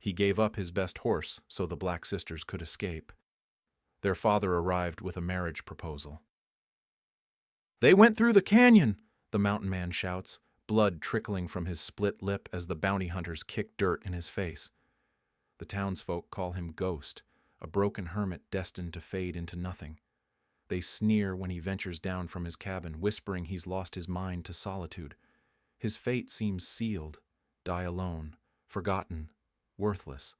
He gave up his best horse so the Black sisters could escape. Their father arrived with a marriage proposal. "They went through the canyon," the mountain man shouts, blood trickling from his split lip as the bounty hunters kick dirt in his face. The townsfolk call him Ghost, a broken hermit destined to fade into nothing. They sneer when he ventures down from his cabin, whispering he's lost his mind to solitude. His fate seems sealed, die alone, forgotten, worthless.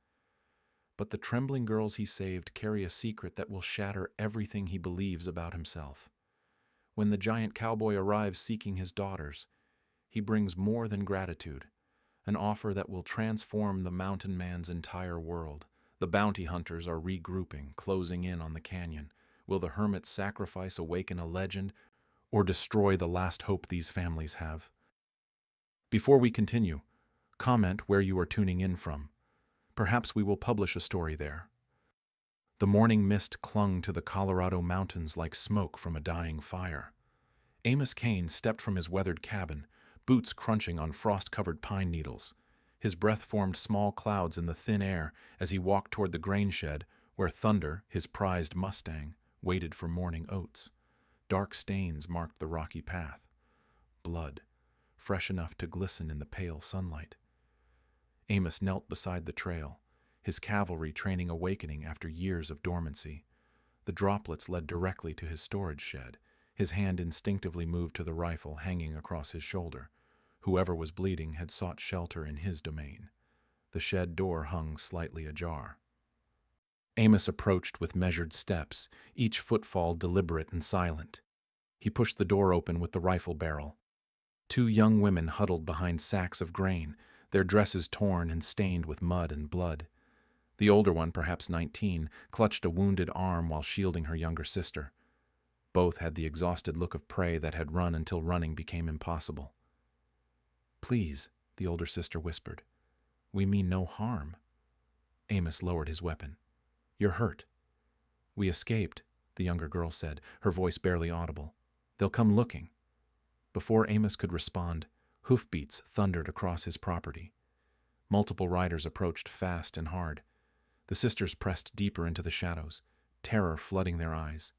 But the trembling girls he saved carry a secret that will shatter everything he believes about himself. When the giant cowboy arrives seeking his daughters, he brings more than gratitude, an offer that will transform the mountain man's entire world. The bounty hunters are regrouping, closing in on the canyon. Will the hermit's sacrifice awaken a legend or destroy the last hope these families have? Before we continue, comment where you are tuning in from. Perhaps we will publish a story there. The morning mist clung to the Colorado mountains like smoke from a dying fire. Amos Kane stepped from his weathered cabin, boots crunching on frost-covered pine needles. His breath formed small clouds in the thin air as he walked toward the grain shed where Thunder, his prized Mustang, waited for morning oats. Dark stains marked the rocky path. Blood, fresh enough to glisten in the pale sunlight. Amos knelt beside the trail, his cavalry training awakening after years of dormancy. The droplets led directly to his storage shed. His hand instinctively moved to the rifle hanging across his shoulder. Whoever was bleeding had sought shelter in his domain. The shed door hung slightly ajar. Amos approached with measured steps, each footfall deliberate and silent. He pushed the door open with the rifle barrel. Two young women huddled behind sacks of grain, their dresses torn and stained with mud and blood. The older one, perhaps 19, clutched a wounded arm while shielding her younger sister. Both had the exhausted look of prey that had run until running became impossible. "Please," the older sister whispered. "We mean no harm." Amos lowered his weapon. "You're hurt." "We escaped," the younger girl said, her voice barely audible. "They'll come looking." Before Amos could respond, hoofbeats thundered across his property. Multiple riders approached fast and hard. The sisters pressed deeper into the shadows, terror flooding their eyes.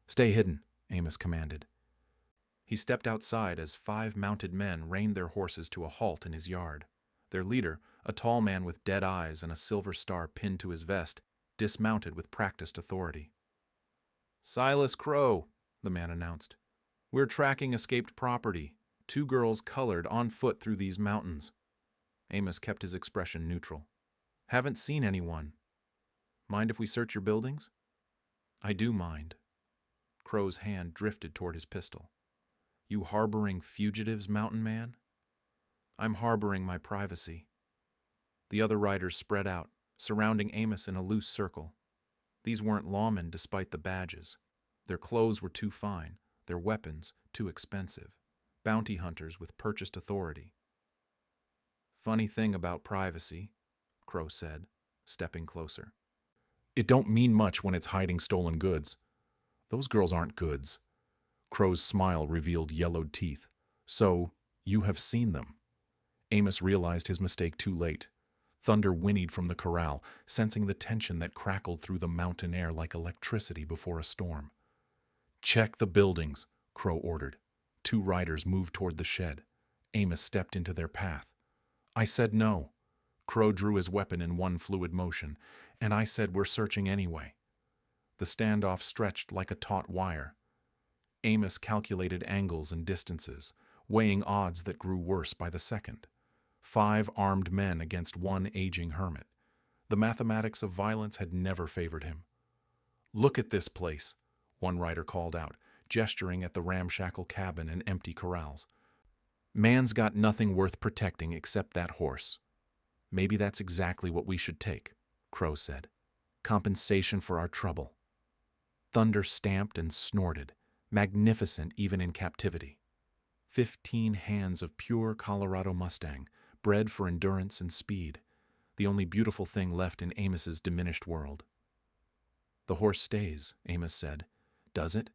"Stay hidden," Amos commanded. He stepped outside as 5 mounted men reined their horses to a halt in his yard. Their leader, a tall man with dead eyes and a silver star pinned to his vest, dismounted with practiced authority. "Silas Crow," the man announced. "We're tracking escaped property. 2 girls colored on foot through these mountains." Amos kept his expression neutral. "Haven't seen anyone. Mind if we search your buildings?" "I do mind." Crow's hand drifted toward his pistol. "You harboring fugitives, mountain man?" "I'm harboring my privacy." The other riders spread out, surrounding Amos in a loose circle. These weren't lawmen despite the badges. Their clothes were too fine, their weapons too expensive. Bounty hunters with purchased authority. "Funny thing about privacy," Crow said, stepping closer. "It don't mean much when it's hiding stolen goods. Those girls aren't goods." Crow's smile revealed yellowed teeth. "So, you have seen them." Amos realized his mistake too late. Thunder whinnied from the corral, sensing the tension that crackled through the mountain air like electricity before a storm. "Check the buildings," Crow ordered. 2 riders moved toward the shed. Amos stepped into their path. "I said no." Crow drew his weapon in one fluid motion. "And I said we're searching anyway." The standoff stretched like a taut wire. Amos calculated angles and distances, weighing odds that grew worse by the second. 5 armed men against 1 aging hermit. The mathematics of violence had never favored him. "Look at this place," one rider called out, gesturing at the ramshackle cabin and empty corrals. "Man's got nothing worth protecting except that horse." "Maybe that's exactly what we should take," Crow said. "Compensation for our trouble." Thunder stamped and snorted, magnificent even in captivity. 15 hands of pure Colorado Mustang, bred for endurance and speed, the only beautiful thing left in Amos's diminished world. "The horse stays," Amos said. "Does it?"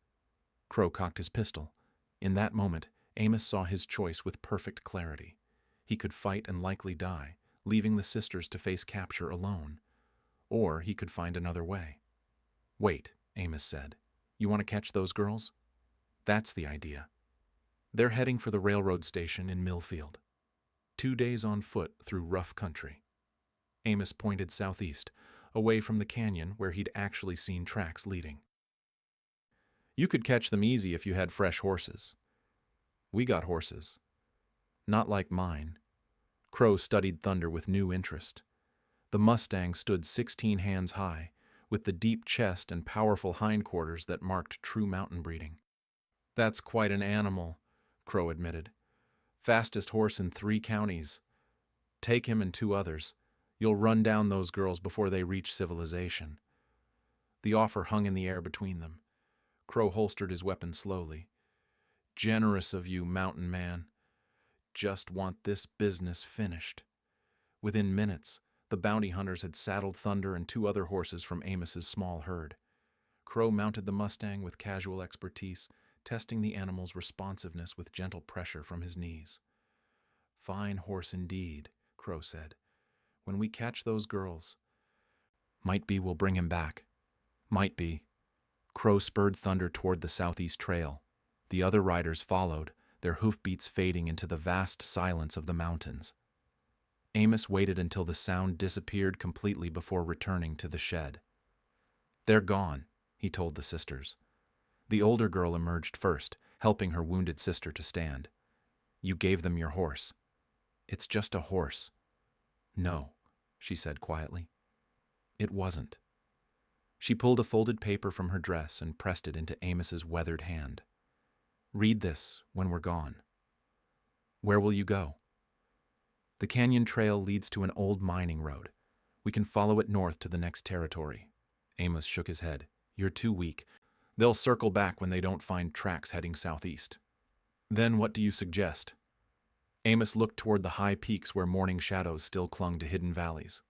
Crow cocked his pistol. In that moment, Amos saw his choice with perfect clarity. He could fight and likely die, leaving the sisters to face capture alone. Or he could find another way. "Wait," Amos said. "You want to catch those girls?" "That's the idea. They're heading for the railroad station in Millfield. 2 days on foot through rough country." Amos pointed southeast, away from the canyon where he'd actually seen tracks leading. "You could catch them easy if you had fresh horses." "We got horses." "Not like mine." Crow studied Thunder with new interest. The Mustang stood 16 hands high, with the deep chest and powerful hindquarters that marked true mountain breeding. "That's quite an animal," Crow admitted. "Fastest horse in 3 counties. Take him and 2 others. You'll run down those girls before they reach civilization." The offer hung in the air between them. Crow holstered his weapon slowly. "Generous of you, mountain man. Just want this business finished." Within minutes, the bounty hunters had saddled Thunder and 2 other horses from Amos's small herd. Crow mounted the Mustang with casual expertise, testing the animal's responsiveness with gentle pressure from his knees. "Fine horse indeed," Crow said. "When we catch those girls, might be we'll bring him back." "Might be." Crow spurred Thunder toward the southeast trail. The other riders followed, their hoofbeats fading into the vast silence of the mountains. Amos waited until the sound disappeared completely before returning to the shed. "They're gone," he told the sisters. The older girl emerged first, helping her wounded sister to stand. "You gave them your horse." "It's just a horse." "No," she said quietly. "It wasn't." She pulled a folded paper from her dress and pressed it into Amos's weathered hand. "Read this when we're gone." "Where will you go?" "The canyon trail leads to an old mining road. We can follow it north to the next territory." Amos shook his head. "You're too weak. They'll circle back when they don't find tracks heading southeast." "Then what do you suggest?" Amos looked toward the high peaks where morning shadows still clung to hidden valleys.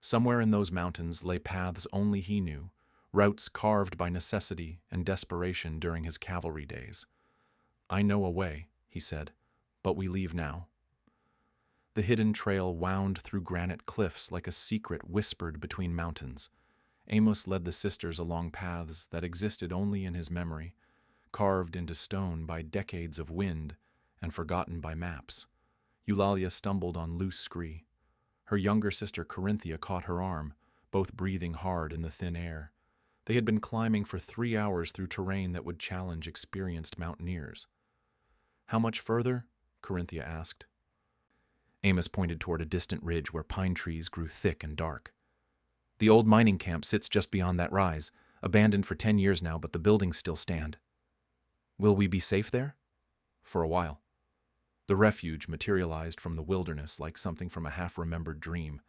Somewhere in those mountains lay paths only he knew, routes carved by necessity and desperation during his cavalry days. "I know a way," he said, "but we leave now." The hidden trail wound through granite cliffs like a secret whispered between mountains. Amos led the sisters along paths that existed only in his memory, carved into stone by decades of wind and forgotten by maps. Eulalia stumbled on loose scree. Her younger sister Corinthia caught her arm, both breathing hard in the thin air. They had been climbing for 3 hours through terrain that would challenge experienced mountaineers. "How much further?" Corinthia asked. Amos pointed toward a distant ridge where pine trees grew thick and dark. "The old mining camp sits just beyond that rise, abandoned for 10 years now, but the buildings still stand." "Will we be safe there?" "For a while." The refuge materialized from the wilderness like something from a half-remembered dream.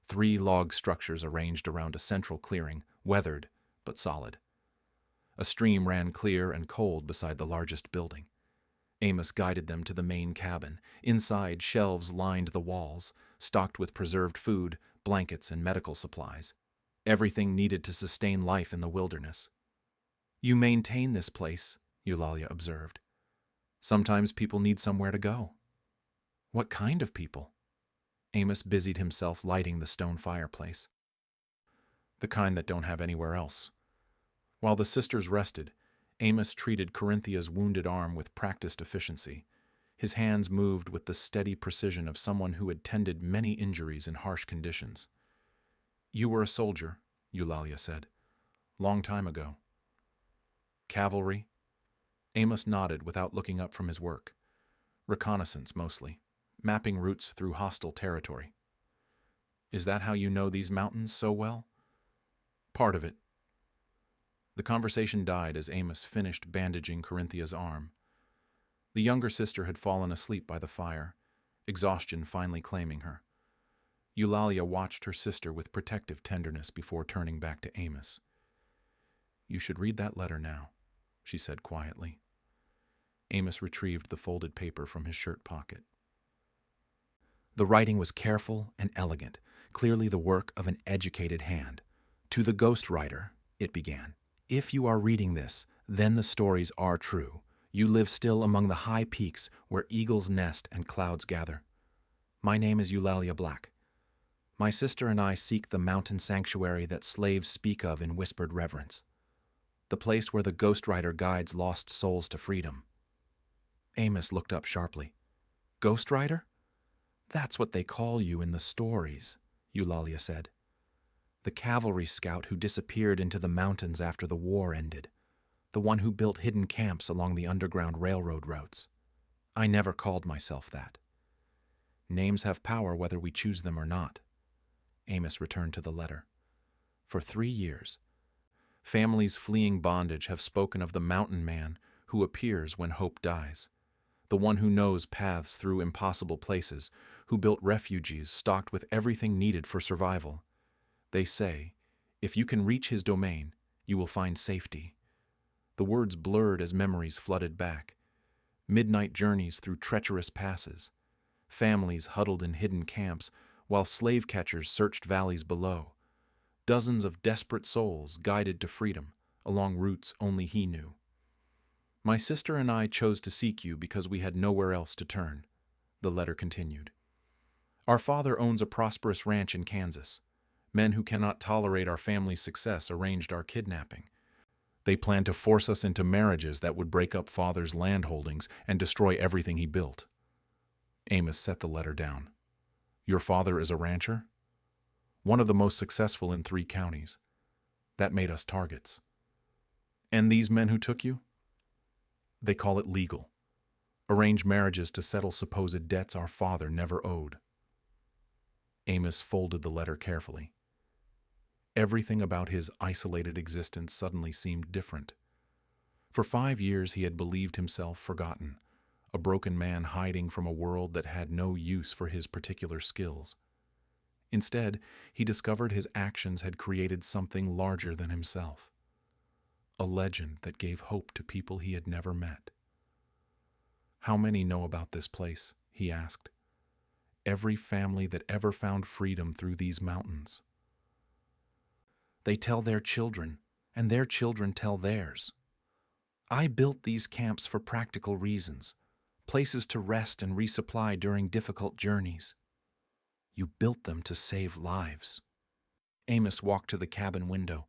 3 log structures arranged around a central clearing, weathered but solid. A stream ran clear and cold beside the largest building. Amos guided them to the main cabin. Inside, shelves lined the walls, stocked with preserved food, blankets, and medical supplies. Everything needed to sustain life in the wilderness. "You maintain this place," Eulalia observed. "Sometimes people need somewhere to go." "What kind of people?" Amos busied himself lighting the stone fireplace. "The kind that don't have anywhere else." While the sisters rested, Amos treated Corinthia's wounded arm with practiced efficiency. His hands moved with the steady precision of someone who had tended many injuries in harsh conditions. "You were a soldier," Eulalia said. "Long time ago." "Cavalry?" Amos nodded without looking up from his work. "Reconnaissance, mostly. Mapping routes through hostile territory." "Is that how you know these mountains so well?" "Part of it." The conversation died as Amos finished bandaging Corinthia's arm. The younger sister had fallen asleep by the fire, exhaustion finally claiming her. Eulalia watched her sister with protective tenderness before turning back to Amos. "You should read that letter now," she said quietly. Amos retrieved the folded paper from his shirt pocket. The writing was careful and elegant, clearly the work of an educated hand. "To the ghostwriter," it began. "If you are reading this, then the stories are true. You live still among the high peaks where eagles nest and clouds gather. My name is Eulalia Black. My sister and I seek the mountain sanctuary that slaves speak of in whispered reverence, the place where the Ghost Rider guides lost souls to freedom. Amos looked up sharply. Ghost Rider? That's what they call you in the stories, Eulalia said. The cavalry scout who disappeared into the mountains after the war ended. The one who built hidden camps along the underground railroad routes. I never called myself that. Names have power whether we choose them or not. Amos returned to the letter. For 3 years, families fleeing bondage have spoken of the mountain man who appears when hope dies. The one who knows paths through impossible places, who built refuges stocked with everything needed for survival. They say, if you can reach his domain, you will find safety. The words blurred as memories flooded back. Midnight journeys through treacherous passes. Families huddled in hidden camps while slave catchers searched valleys below. Dozens of desperate souls guided to freedom along routes only he knew. My sister and I chose to seek you because we had nowhere else to turn, the letter continued. Our father owns a prosperous ranch in Kansas. Men who cannot tolerate our family's success arranged our kidnapping. They planned to force us into marriages that would break up father's land holdings and destroy everything he built. Amos set the letter down. Your father is a rancher? One of the most successful in 3 counties. That made us targets. And these men who took you? They call it legal. Arrange marriages to settle supposed debts our father never owed. Amos folded the letter carefully. Everything about his isolated existence suddenly seemed different. For 5 years he had believed himself forgotten, a broken man hiding from a world that had no use for his particular skills. Instead, he discovered his actions had created something larger than himself. A legend that gave hope to people he had never met. How many know about this place? He asked. Every family that ever found freedom through these mountains. They tell their children, and their children tell theirs. I built these camps for practical reasons, places to rest and resupply during difficult journeys. You built them to save lives. Amos walked to the cabin window.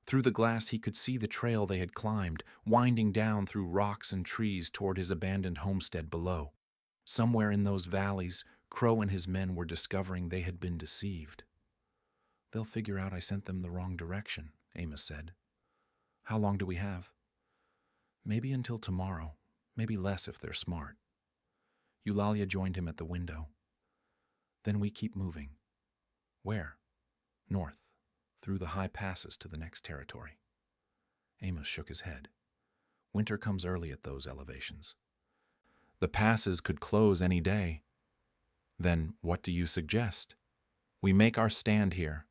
Through the glass he could see the trail they had climbed, winding down through rocks and trees toward his abandoned homestead below. Somewhere in those valleys, Crow and his men were discovering they had been deceived. They'll figure out I sent them the wrong direction, Amos said. How long do we have? Maybe until tomorrow, maybe less if they're smart. Eulalia joined him at the window. Then we keep moving. Where? North, through the high passes to the next territory. Amos shook his head. Winter comes early at those elevations. The passes could close any day. Then what do you suggest? We make our stand here.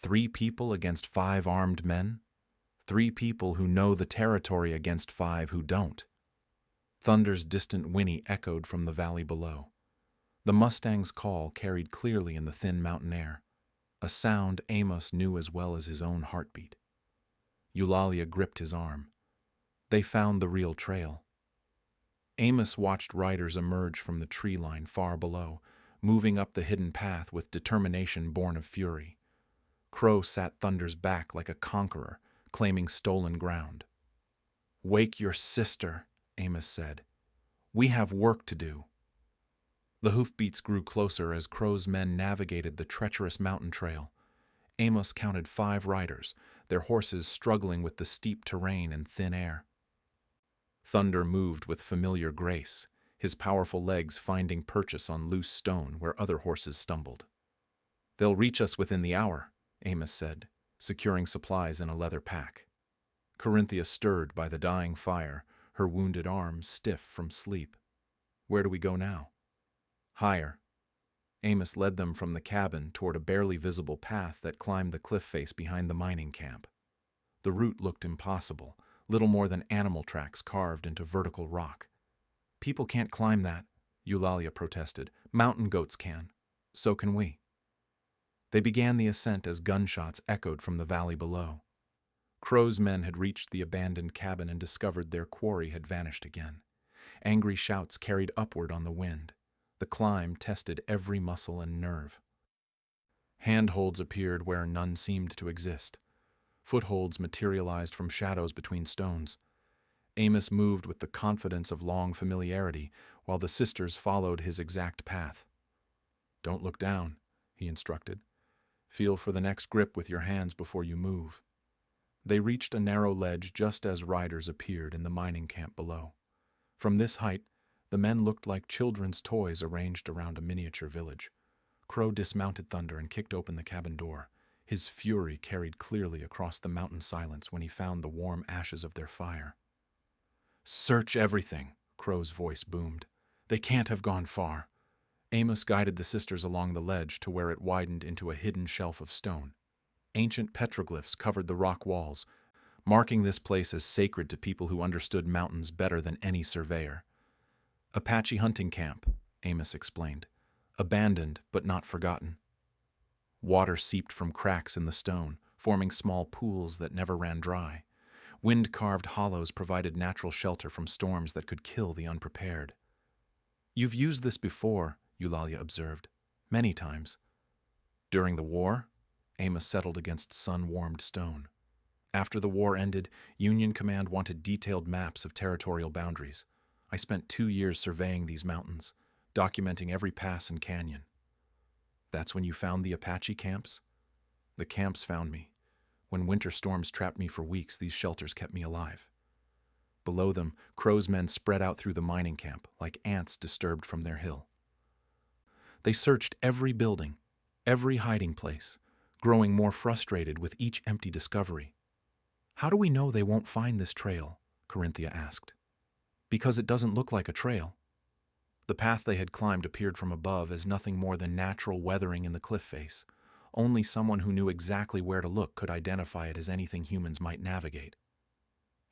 3 people against 5 armed men? 3 people who know the territory against 5 who don't. Thunder's distant whinny echoed from the valley below. The Mustang's call carried clearly in the thin mountain air, a sound Amos knew as well as his own heartbeat. Eulalia gripped his arm. They found the real trail. Amos watched riders emerge from the tree line far below, moving up the hidden path with determination born of fury. Crow sat Thunder's back like a conqueror, claiming stolen ground. Wake your sister, Amos said. We have work to do. The hoofbeats grew closer as Crow's men navigated the treacherous mountain trail. Amos counted 5 riders, their horses struggling with the steep terrain and thin air. Thunder moved with familiar grace, his powerful legs finding purchase on loose stone where other horses stumbled. They'll reach us within the hour, Amos said, securing supplies in a leather pack. Corinthia stirred by the dying fire, her wounded arm stiff from sleep. Where do we go now? Higher. Amos led them from the cabin toward a barely visible path that climbed the cliff face behind the mining camp. The route looked impossible, little more than animal tracks carved into vertical rock. People can't climb that, Eulalia protested. Mountain goats can. So can we. They began the ascent as gunshots echoed from the valley below. Crow's men had reached the abandoned cabin and discovered their quarry had vanished again. Angry shouts carried upward on the wind. The climb tested every muscle and nerve. Handholds appeared where none seemed to exist. Footholds materialized from shadows between stones. Amos moved with the confidence of long familiarity, while the sisters followed his exact path. "Don't look down," he instructed. "Feel for the next grip with your hands before you move." They reached a narrow ledge just as riders appeared in the mining camp below. From this height, the men looked like children's toys arranged around a miniature village. Crow dismounted Thunder and kicked open the cabin door. His fury carried clearly across the mountain silence when he found the warm ashes of their fire. "Search everything," Crow's voice boomed. "They can't have gone far." Amos guided the sisters along the ledge to where it widened into a hidden shelf of stone. Ancient petroglyphs covered the rock walls, marking this place as sacred to people who understood mountains better than any surveyor. "Apache hunting camp," Amos explained. "Abandoned, but not forgotten." Water seeped from cracks in the stone, forming small pools that never ran dry. Wind-carved hollows provided natural shelter from storms that could kill the unprepared. "You've used this before," Eulalia observed. "Many times." "During the war?" Amos settled against sun-warmed stone. "After the war ended, Union Command wanted detailed maps of territorial boundaries. I spent 2 years surveying these mountains, documenting every pass and canyon." "That's when you found the Apache camps?" "The camps found me. When winter storms trapped me for weeks, these shelters kept me alive." Below them, Crow's men spread out through the mining camp, like ants disturbed from their hill. They searched every building, every hiding place, growing more frustrated with each empty discovery. "How do we know they won't find this trail?" Corinthia asked. "Because it doesn't look like a trail." The path they had climbed appeared from above as nothing more than natural weathering in the cliff face. Only someone who knew exactly where to look could identify it as anything humans might navigate.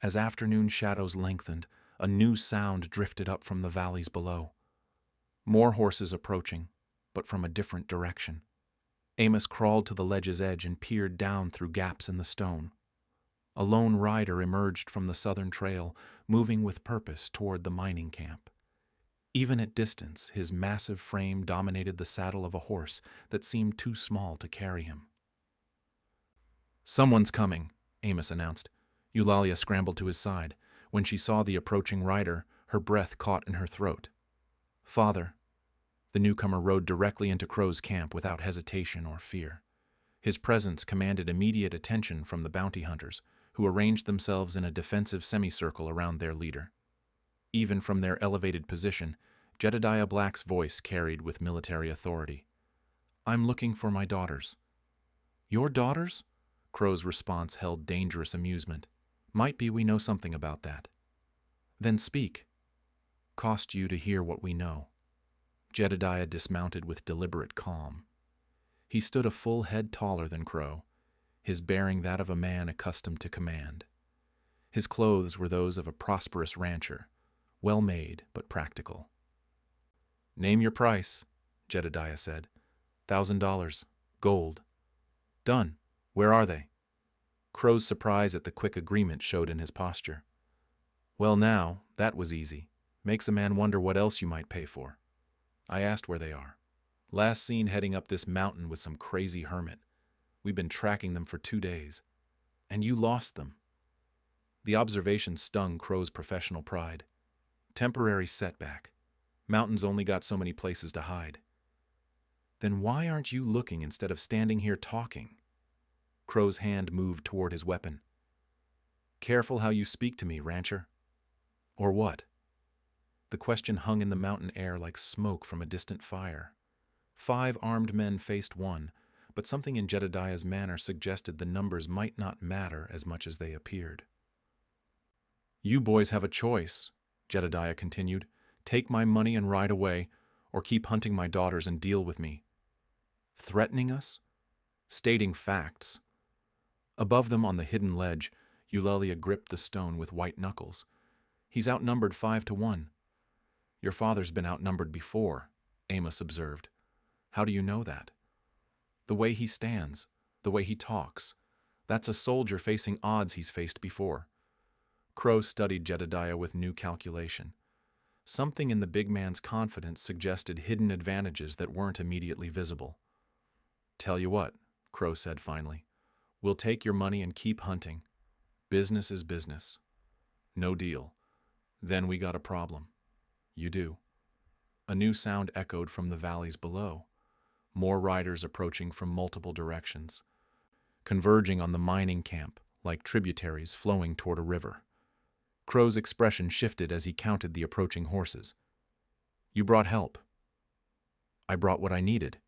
As afternoon shadows lengthened, a new sound drifted up from the valleys below. More horses approaching, but from a different direction. Amos crawled to the ledge's edge and peered down through gaps in the stone. A lone rider emerged from the southern trail, moving with purpose toward the mining camp. Even at distance, his massive frame dominated the saddle of a horse that seemed too small to carry him. "Someone's coming," Amos announced. Eulalia scrambled to his side. When she saw the approaching rider, her breath caught in her throat. "Father." The newcomer rode directly into Crow's camp without hesitation or fear. His presence commanded immediate attention from the bounty hunters, who arranged themselves in a defensive semicircle around their leader. Even from their elevated position, Jedediah Black's voice carried with military authority. "I'm looking for my daughters." "Your daughters?" Crow's response held dangerous amusement. "Might be we know something about that." "Then speak." "Cost you to hear what we know." Jedediah dismounted with deliberate calm. He stood a full head taller than Crow, his bearing that of a man accustomed to command. His clothes were those of a prosperous rancher, well-made but practical. "Name your price," Jedediah said. $1,000, gold." "Done. Where are they?" Crow's surprise at the quick agreement showed in his posture. "Well now, that was easy. Makes a man wonder what else you might pay for." "I asked where they are. Last seen heading up this mountain with some crazy hermit. We've been tracking them for 2 days. And you lost them." The observation stung Crow's professional pride. "Temporary setback. Mountains only got so many places to hide." "Then why aren't you looking instead of standing here talking?" Crow's hand moved toward his weapon. "Careful how you speak to me, rancher." "Or what?" The question hung in the mountain air like smoke from a distant fire. 5 armed men faced one, but something in Jedediah's manner suggested the numbers might not matter as much as they appeared. "You boys have a choice," Jedediah continued. "Take my money and ride away, or keep hunting my daughters and deal with me." "Threatening us?" "Stating facts." Above them on the hidden ledge, Eulalia gripped the stone with white knuckles. "He's outnumbered 5-1. "Your father's been outnumbered before," Amos observed. "How do you know that?" "The way he stands, the way he talks. That's a soldier facing odds he's faced before." Crow studied Jedediah with new calculation. Something in the big man's confidence suggested hidden advantages that weren't immediately visible. Tell you what, Crow said finally. We'll take your money and keep hunting. Business is business. No deal. Then we got a problem. You do. A new sound echoed from the valleys below. More riders approaching from multiple directions, converging on the mining camp like tributaries flowing toward a river. Crow's expression shifted as he counted the approaching horses. You brought help. I brought what I needed.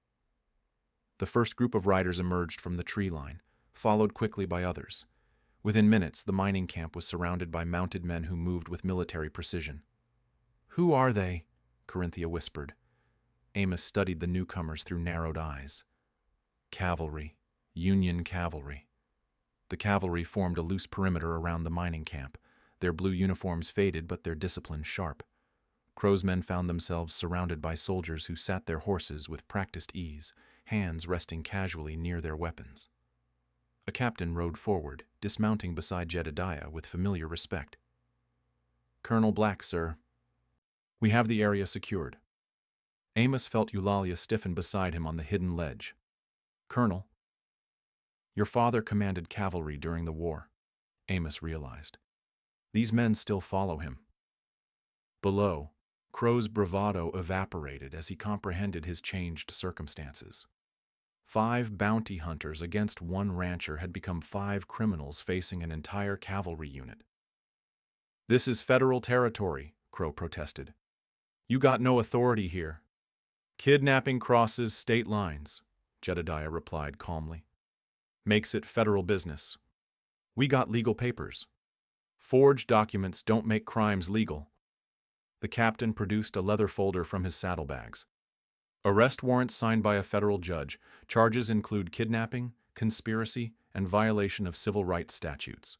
The first group of riders emerged from the tree line, followed quickly by others. Within minutes, the mining camp was surrounded by mounted men who moved with military precision. Who are they? Corinthia whispered. Amos studied the newcomers through narrowed eyes. Cavalry. Union cavalry. The cavalry formed a loose perimeter around the mining camp, their blue uniforms faded but their discipline sharp. Crow's men found themselves surrounded by soldiers who sat their horses with practiced ease, hands resting casually near their weapons. A captain rode forward, dismounting beside Jedediah with familiar respect. Colonel Black, sir. We have the area secured. Amos felt Eulalia stiffen beside him on the hidden ledge. Colonel. Your father commanded cavalry during the war, Amos realized. These men still follow him. Below, Crow's bravado evaporated as he comprehended his changed circumstances. 5 bounty hunters against 1 rancher had become 5 criminals facing an entire cavalry unit. This is federal territory, Crow protested. You got no authority here. Kidnapping crosses state lines, Jedediah replied calmly. Makes it federal business. We got legal papers. Forged documents don't make crimes legal. The captain produced a leather folder from his saddlebags. Arrest warrants signed by a federal judge. Charges include kidnapping, conspiracy, and violation of civil rights statutes.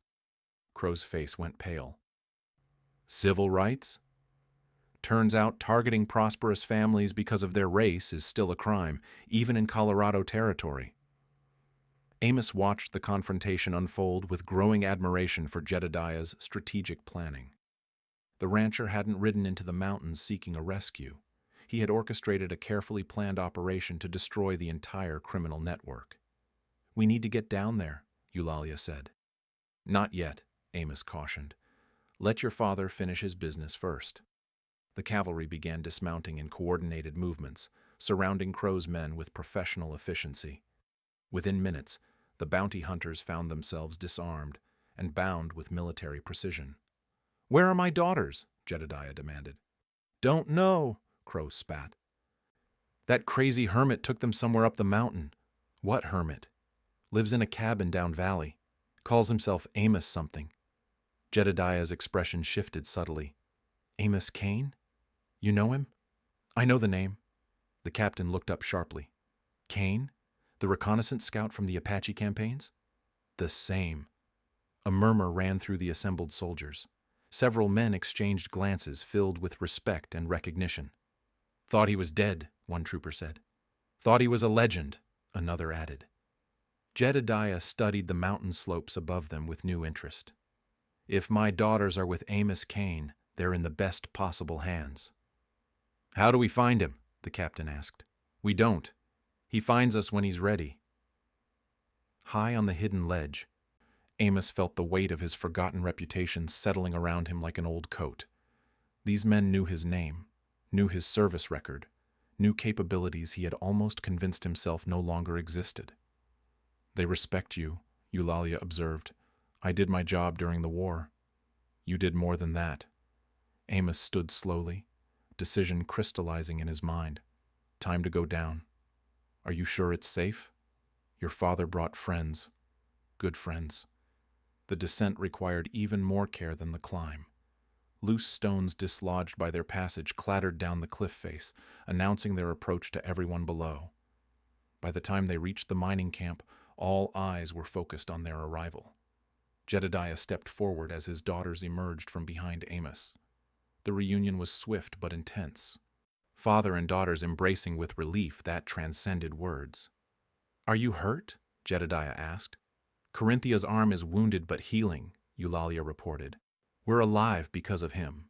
Crow's face went pale. Civil rights? Turns out targeting prosperous families because of their race is still a crime, even in Colorado territory. Amos watched the confrontation unfold with growing admiration for Jedediah's strategic planning. The rancher hadn't ridden into the mountains seeking a rescue. He had orchestrated a carefully planned operation to destroy the entire criminal network. We need to get down there, Eulalia said. Not yet, Amos cautioned. Let your father finish his business first. The cavalry began dismounting in coordinated movements, surrounding Crow's men with professional efficiency. Within minutes, the bounty hunters found themselves disarmed and bound with military precision. Where are my daughters? Jedediah demanded. Don't know, Crow spat. That crazy hermit took them somewhere up the mountain. What hermit? Lives in a cabin down valley. Calls himself Amos something. Jedediah's expression shifted subtly. Amos Kane? You know him? I know the name. The captain looked up sharply. Kane? The reconnaissance scout from the Apache campaigns? The same. A murmur ran through the assembled soldiers. Several men exchanged glances filled with respect and recognition. Thought he was dead, one trooper said. Thought he was a legend, another added. Jedediah studied the mountain slopes above them with new interest. If my daughters are with Amos Kane, they're in the best possible hands. How do we find him? The captain asked. We don't. He finds us when he's ready. High on the hidden ledge, Amos felt the weight of his forgotten reputation settling around him like an old coat. These men knew his name, knew his service record, knew capabilities he had almost convinced himself no longer existed. They respect you, Eulalia observed. I did my job during the war. You did more than that. Amos stood slowly, decision crystallizing in his mind. Time to go down. Are you sure it's safe? Your father brought friends. Good friends. The descent required even more care than the climb. Loose stones dislodged by their passage clattered down the cliff face, announcing their approach to everyone below. By the time they reached the mining camp, all eyes were focused on their arrival. Jedediah stepped forward as his daughters emerged from behind Amos. The reunion was swift but intense. Father and daughters embracing with relief that transcended words. Are you hurt? Jedediah asked. Corinthia's arm is wounded but healing, Eulalia reported. We're alive because of him.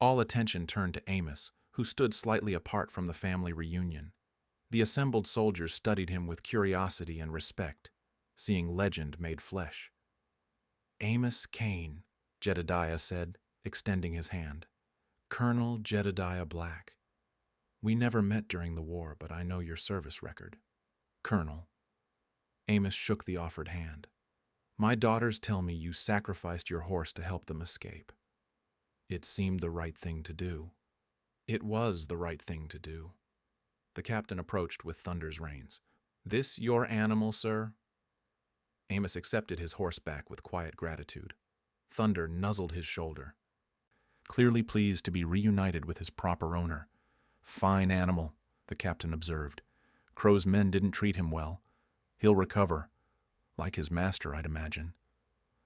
All attention turned to Amos, who stood slightly apart from the family reunion. The assembled soldiers studied him with curiosity and respect, seeing legend made flesh. "Amos Kane," Jedediah said, extending his hand. "Colonel Jedediah Black. We never met during the war, but I know your service record." "Colonel." Amos shook the offered hand. "My daughters tell me you sacrificed your horse to help them escape. It seemed the right thing to do." "It was the right thing to do." The captain approached with Thunder's reins. "This your animal, sir?" Amos accepted his horse back with quiet gratitude. Thunder nuzzled his shoulder, clearly pleased to be reunited with his proper owner. "Fine animal," the captain observed. "Crow's men didn't treat him well. He'll recover. Like his master, I'd imagine."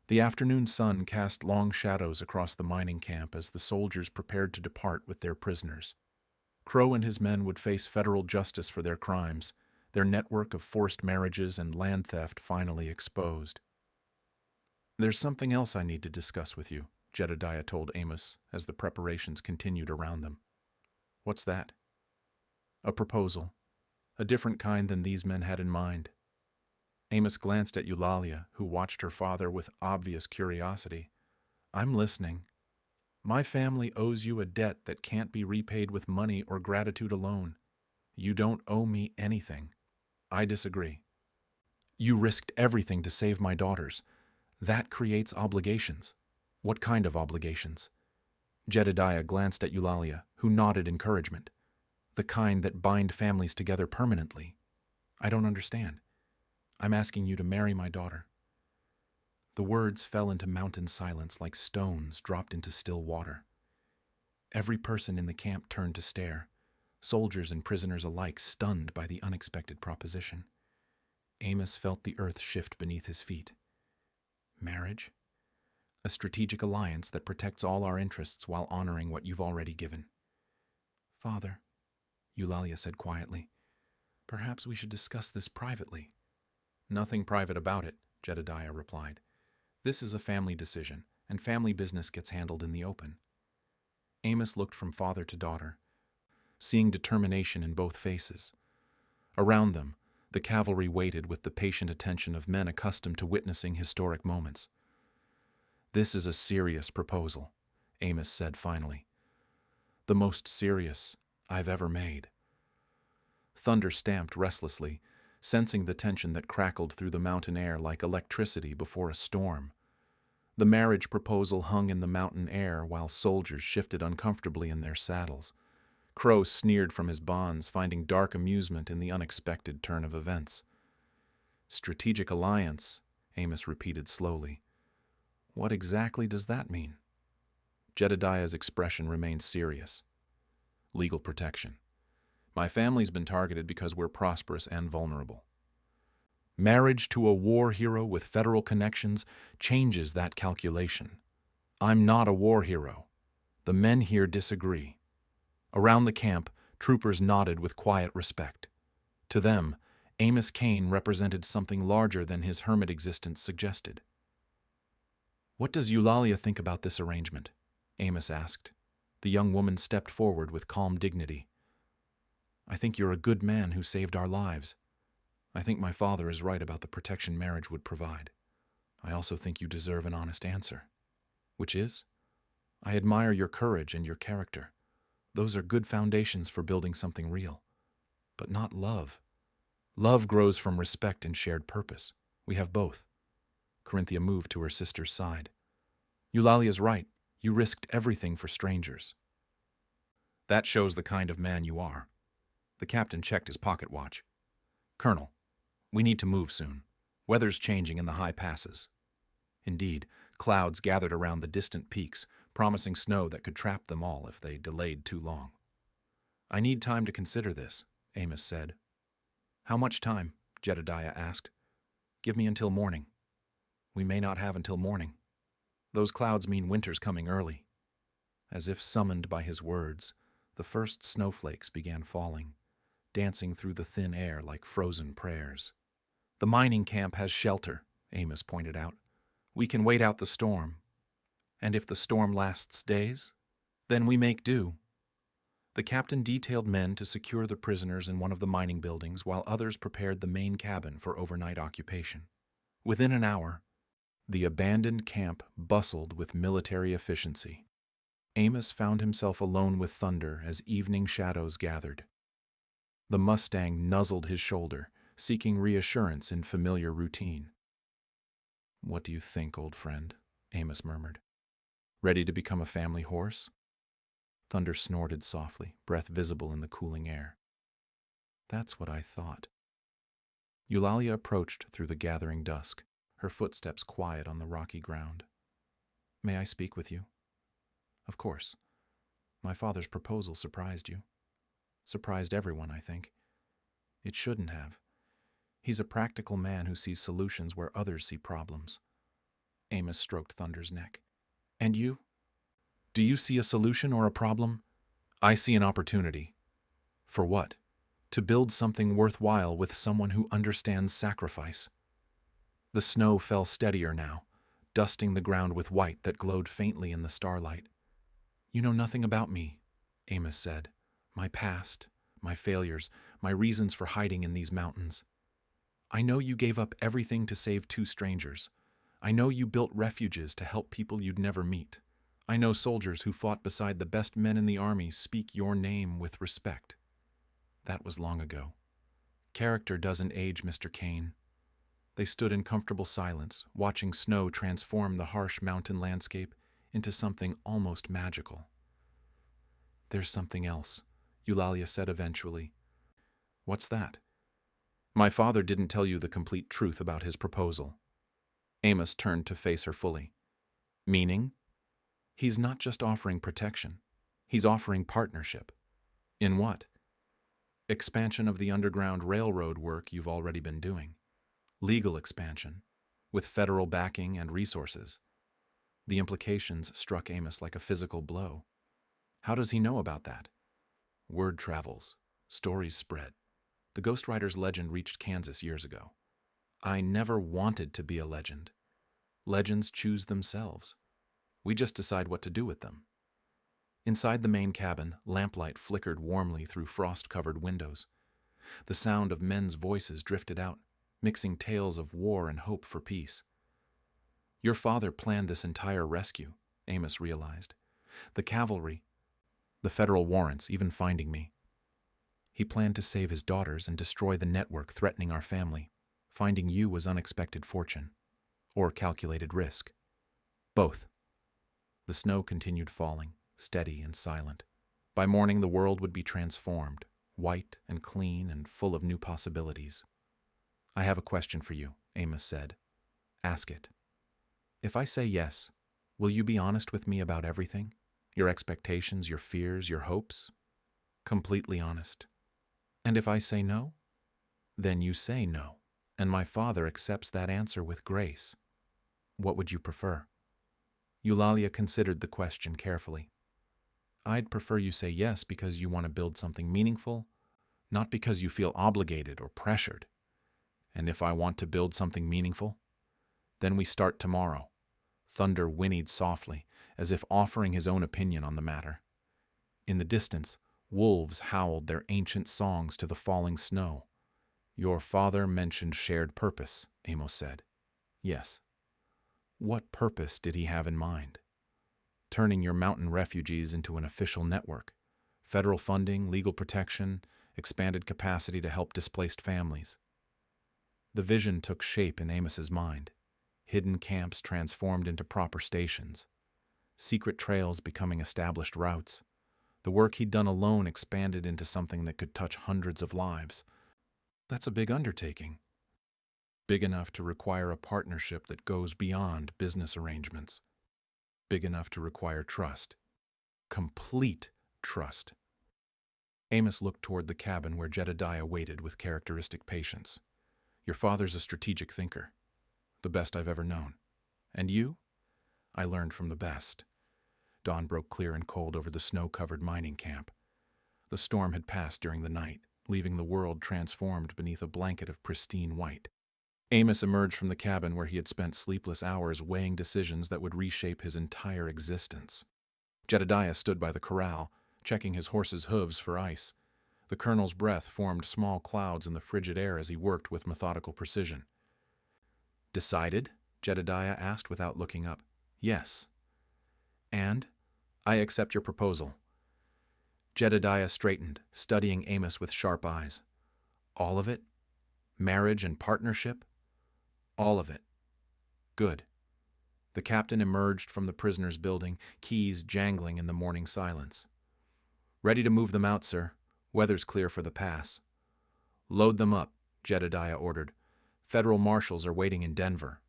The afternoon sun cast long shadows across the mining camp as the soldiers prepared to depart with their prisoners. Crow and his men would face federal justice for their crimes, their network of forced marriages and land theft finally exposed. "There's something else I need to discuss with you," Jedediah told Amos as the preparations continued around them. "What's that?" "A proposal. A different kind than these men had in mind." Amos glanced at Eulalia, who watched her father with obvious curiosity. "I'm listening." "My family owes you a debt that can't be repaid with money or gratitude alone. You don't owe me anything." "I disagree." "You risked everything to save my daughters. That creates obligations." "What kind of obligations?" Jedediah glanced at Eulalia, who nodded encouragement. "The kind that bind families together permanently." "I don't understand." "I'm asking you to marry my daughter." The words fell into mountain silence like stones dropped into still water. Every person in the camp turned to stare, soldiers and prisoners alike stunned by the unexpected proposition. Amos felt the earth shift beneath his feet. Marriage? A strategic alliance that protects all our interests while honoring what you've already given. "Father," Eulalia said quietly, "perhaps we should discuss this privately." "Nothing private about it," Jedediah replied. "This is a family decision, and family business gets handled in the open." Amos looked from father to daughter, seeing determination in both faces. Around them, the cavalry waited with the patient attention of men accustomed to witnessing historic moments. "This is a serious proposal," Amos said finally. "The most serious I've ever made." Thunder stamped restlessly, sensing the tension that crackled through the mountain air like electricity before a storm. The marriage proposal hung in the mountain air while soldiers shifted uncomfortably in their saddles. Crow sneered from his bonds, finding dark amusement in the unexpected turn of events. "Strategic alliance," Amos repeated slowly. "What exactly does that mean?" Jedediah's expression remained serious. "Legal protection. My family's been targeted because we're prosperous and vulnerable. Marriage to a war hero with federal connections changes that calculation. I'm not a war hero. The men here disagree." Around the camp, troopers nodded with quiet respect. To them, Amos Kane represented something larger than his hermit existence suggested. "What does Eulalia think about this arrangement?" Amos asked. The young woman stepped forward with calm dignity. "I think you're a good man who saved our lives. I think my father is right about the protection marriage would provide. I also think you deserve an honest answer." "Which is?" "I admire your courage and your character. Those are good foundations for building something real. But not love. Love grows from respect and shared purpose. We have both." Corinthia moved to her sister's side. "Eulalia's right. You risked everything for strangers." "That shows the kind of man you are." The captain checked his pocket watch. "Colonel, we need to move soon. Weather's changing in the high passes." Indeed, clouds gathered around the distant peaks, promising snow that could trap them all if they delayed too long. "I need time to consider this," Amos said. "How much time?" Jedediah asked. "Give me until morning." "We may not have until morning. Those clouds mean winter's coming early." As if summoned by his words, the first snowflakes began falling, dancing through the thin air like frozen prayers. "The mining camp has shelter," Amos pointed out. "We can wait out the storm. And if the storm lasts days, then we make do." The captain detailed men to secure the prisoners in one of the mining buildings while others prepared the main cabin for overnight occupation. Within an hour, the abandoned camp bustled with military efficiency. Amos found himself alone with Thunder as evening shadows gathered. The Mustang nuzzled his shoulder, seeking reassurance in familiar routine. "What do you think, old friend?" Amos murmured. "Ready to become a family horse?" Thunder snorted softly, breath visible in the cooling air. "That's what I thought." Eulalia approached through the gathering dusk, her footsteps quiet on the rocky ground. "May I speak with you?" "Of course. My father's proposal surprised you. Surprised everyone, I think. It shouldn't have. He's a practical man who sees solutions where others see problems." Amos stroked Thunder's neck. "And you? Do you see a solution or a problem?" "I see an opportunity." "For what?" "To build something worthwhile with someone who understands sacrifice." The snow fell steadier now, dusting the ground with white that glowed faintly in the starlight. "You know nothing about me," Amos said. "My past, my failures, my reasons for hiding in these mountains. I know you gave up everything to save two strangers. I know you built refuges to help people you'd never meet. I know soldiers who fought beside the best men in the army speak your name with respect. That was long ago. Character doesn't age, Mr. Kane." They stood in comfortable silence, watching snow transform the harsh mountain landscape into something almost magical. "There's something else," Eulalia said eventually. "What's that?" "My father didn't tell you the complete truth about his proposal." Amos turned to face her fully. "Meaning?" "He's not just offering protection. He's offering partnership." "In what?" "Expansion of the underground railroad work you've already been doing. Legal expansion, with federal backing and resources." The implications struck Amos like a physical blow. "How does he know about that?" "Word travels. Stories spread. The Ghost Rider's legend reached Kansas years ago." "I never wanted to be a legend. Legends choose themselves. We just decide what to do with them." Inside the main cabin, lamplight flickered warmly through frost-covered windows. The sound of men's voices drifted out, mixing tales of war and hope for peace. "Your father planned this entire rescue," Amos realized. "The cavalry, the federal warrants, even finding me. He planned to save his daughters and destroy the network threatening our family. Finding you was unexpected fortune, or calculated risk. Both." The snow continued falling, steady and silent. By morning the world would be transformed, white and clean and full of new possibilities. "I have a question for you," Amos said. "Ask it. If I say yes, will you be honest with me about everything? Your expectations, your fears, your hopes?" "Completely honest." "And if I say no?" "Then you say no, and my father accepts that answer with grace. What would you prefer?" Eulalia considered the question carefully. "I'd prefer you say yes because you want to build something meaningful, not because you feel obligated or pressured." "And if I want to build something meaningful?" "Then we start tomorrow." Thunder whinnied softly, as if offering his own opinion on the matter. In the distance, wolves howled their ancient songs to the falling snow. "Your father mentioned shared purpose," Amos said. "Yes." "What purpose did he have in mind?" "Turning your mountain refugees into an official network. Federal funding, legal protection, expanded capacity to help displaced families." The vision took shape in Amos's mind. Hidden camps transformed into proper stations. Secret trails becoming established routes. The work he'd done alone expanded into something that could touch hundreds of lives. That's a big undertaking. Big enough to require a partnership that goes beyond business arrangements. Big enough to require trust. Complete trust. Amos looked toward the cabin where Jedediah waited with characteristic patience. "Your father's a strategic thinker. The best I've ever known. And you?" "I learned from the best." Dawn broke clear and cold over the snow-covered mining camp. The storm had passed during the night, leaving the world transformed beneath a blanket of pristine white. Amos emerged from the cabin where he had spent sleepless hours weighing decisions that would reshape his entire existence. Jedediah stood by the corral, checking his horse's hooves for ice. The colonel's breath formed small clouds in the frigid air as he worked with methodical precision. "Decided?" Jedediah asked without looking up. "Yes." "And? I accept your proposal." Jedediah straightened, studying Amos with sharp eyes. "All of it? Marriage and partnership?" "All of it." "Good." The captain emerged from the prisoner's building, keys jangling in the morning silence. "Ready to move them out, sir. Weather's clear for the pass." "Load them up," Jedediah ordered. "Federal marshals are waiting in Denver."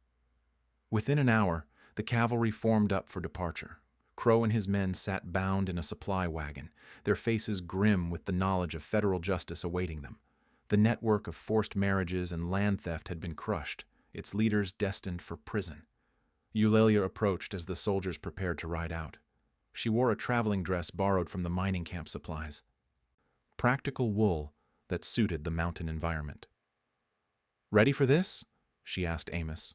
Within an hour, the cavalry formed up for departure. Crow and his men sat bound in a supply wagon, their faces grim with the knowledge of federal justice awaiting them. The network of forced marriages and land theft had been crushed, its leaders destined for prison. Eulalia approached as the soldiers prepared to ride out. She wore a traveling dress borrowed from the mining camp supplies. Practical wool that suited the mountain environment. "Ready for this?" she asked Amos.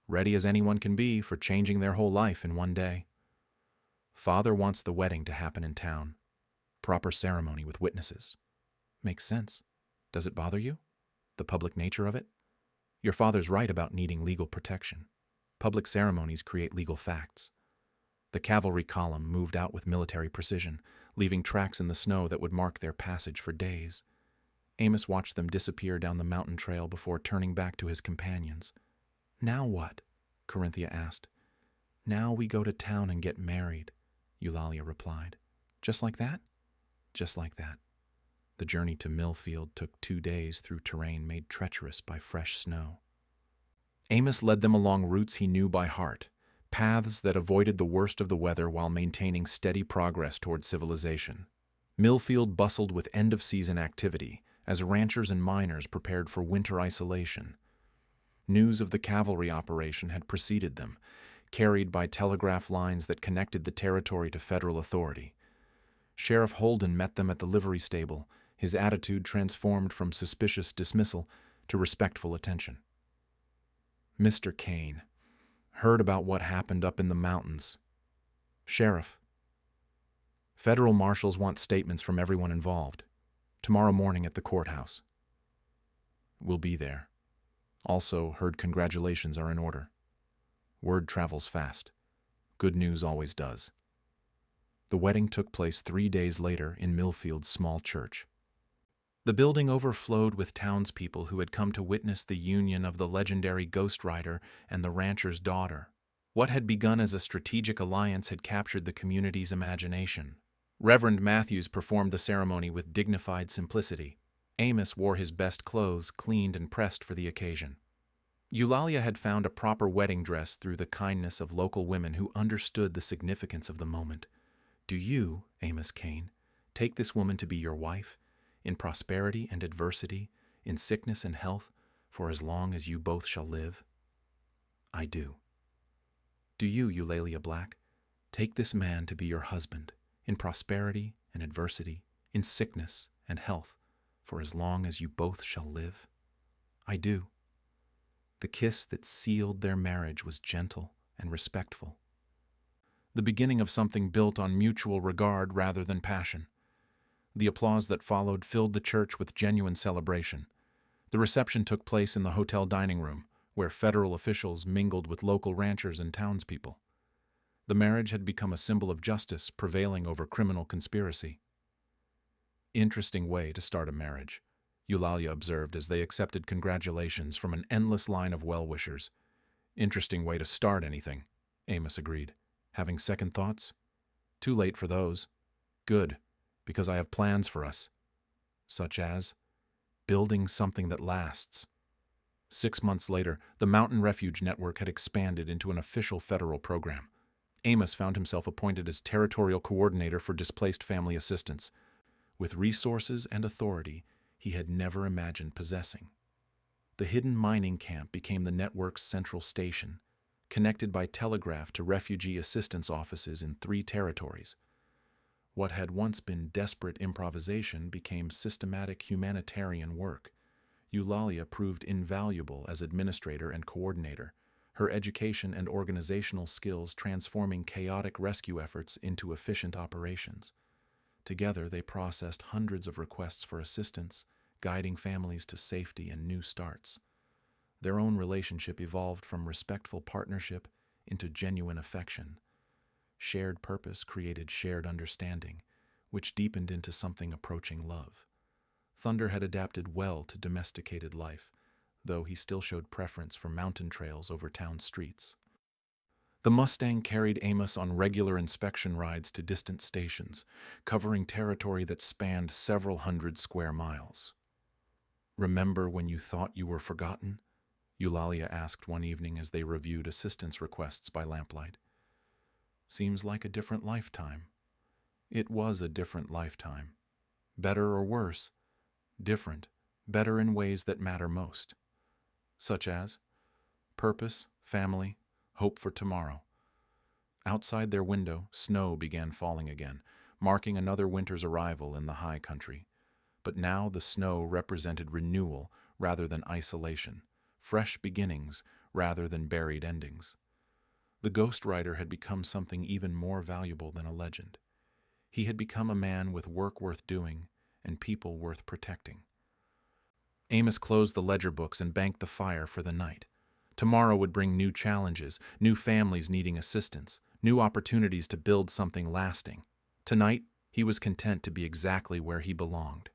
"Ready as anyone can be for changing their whole life in one day. Father wants the wedding to happen in town. Proper ceremony with witnesses." "Makes sense. Does it bother you? The public nature of it?" "Your father's right about needing legal protection. Public ceremonies create legal facts." The cavalry column moved out with military precision, leaving tracks in the snow that would mark their passage for days. Amos watched them disappear down the mountain trail before turning back to his companions. "Now what?" Corinthia asked. "Now we go to town and get married," Eulalia replied. "Just like that?" "Just like that." The journey to Millfield took 2 days through terrain made treacherous by fresh snow. Amos led them along routes he knew by heart, paths that avoided the worst of the weather while maintaining steady progress toward civilization. Millfield bustled with end-of-season activity as ranchers and miners prepared for winter isolation. News of the cavalry operation had preceded them, carried by telegraph lines that connected the territory to federal authority. Sheriff Holden met them at the livery stable, his attitude transformed from suspicious dismissal to respectful attention. "Mr. Kane, heard about what happened up in the mountains. Sheriff, federal marshals want statements from everyone involved. Tomorrow morning at the courthouse." "We'll be there. Also, heard congratulations are in order. Word travels fast. Good news always does." The wedding took place 3 days later in Millfield's small church. The building overflowed with townspeople who had come to witness the union of the legendary Ghost Rider and the rancher's daughter. What had begun as a strategic alliance had captured the community's imagination. Reverend Matthews performed the ceremony with dignified simplicity. Amos wore his best clothes, cleaned and pressed for the occasion. Eulalia had found a proper wedding dress through the kindness of local women who understood the significance of the moment. "Do you, Amos Kane, take this woman to be your wife, in prosperity and adversity, in sickness and health, for as long as you both shall live?" "I do." "Do you, Eulalia Black, take this man to be your husband, in prosperity and adversity, in sickness and health, for as long as you both shall live?" "I do." The kiss that sealed their marriage was gentle and respectful. The beginning of something built on mutual regard rather than passion. The applause that followed filled the church with genuine celebration. The reception took place in the hotel dining room, where federal officials mingled with local ranchers and townspeople. The marriage had become a symbol of justice prevailing over criminal conspiracy. "Interesting way to start a marriage," Eulalia observed as they accepted congratulations from an endless line of well-wishers. "Interesting way to start anything," Amos agreed. "Having second thoughts?" "Too late for those." "Good, because I have plans for us." "Such as?" "Building something that lasts." 6 months later, the Mountain Refuge Network had expanded into an official federal program. Amos found himself appointed as Territorial Coordinator for Displaced Family Assistance, with resources and authority he had never imagined possessing. The hidden mining camp became the network's central station, connected by telegraph to refugee assistance offices in 3 territories. What had once been desperate improvisation became systematic humanitarian work. Eulalia proved invaluable as administrator and coordinator, her education and organizational skills transforming chaotic rescue efforts into efficient operations. Together, they processed hundreds of requests for assistance, guiding families to safety and new starts. Their own relationship evolved from respectful partnership into genuine affection. Shared purpose created shared understanding, which deepened into something approaching love. Thunder had adapted well to domesticated life, though he still showed preference for mountain trails over town streets. The Mustang carried Amos on regular inspection rides to distant stations, covering territory that spanned several hundred square miles. "Remember when you thought you were forgotten?" Eulalia asked one evening as they reviewed assistance requests by lamplight. "Seems like a different lifetime." It was a different lifetime. Better or worse? Different, better in ways that matter most. Such as purpose, family, hope for tomorrow. Outside their window, snow began falling again, marking another winter's arrival in the high country. But now the snow represented renewal rather than isolation, fresh beginnings rather than buried endings. The Ghost Rider had become something even more valuable than a legend. He had become a man with work worth doing and people worth protecting. Amos closed the ledger books and banked the fire for the night. Tomorrow would bring new challenges, new families needing assistance, new opportunities to build something lasting. Tonight, he was content to be exactly where he belonged,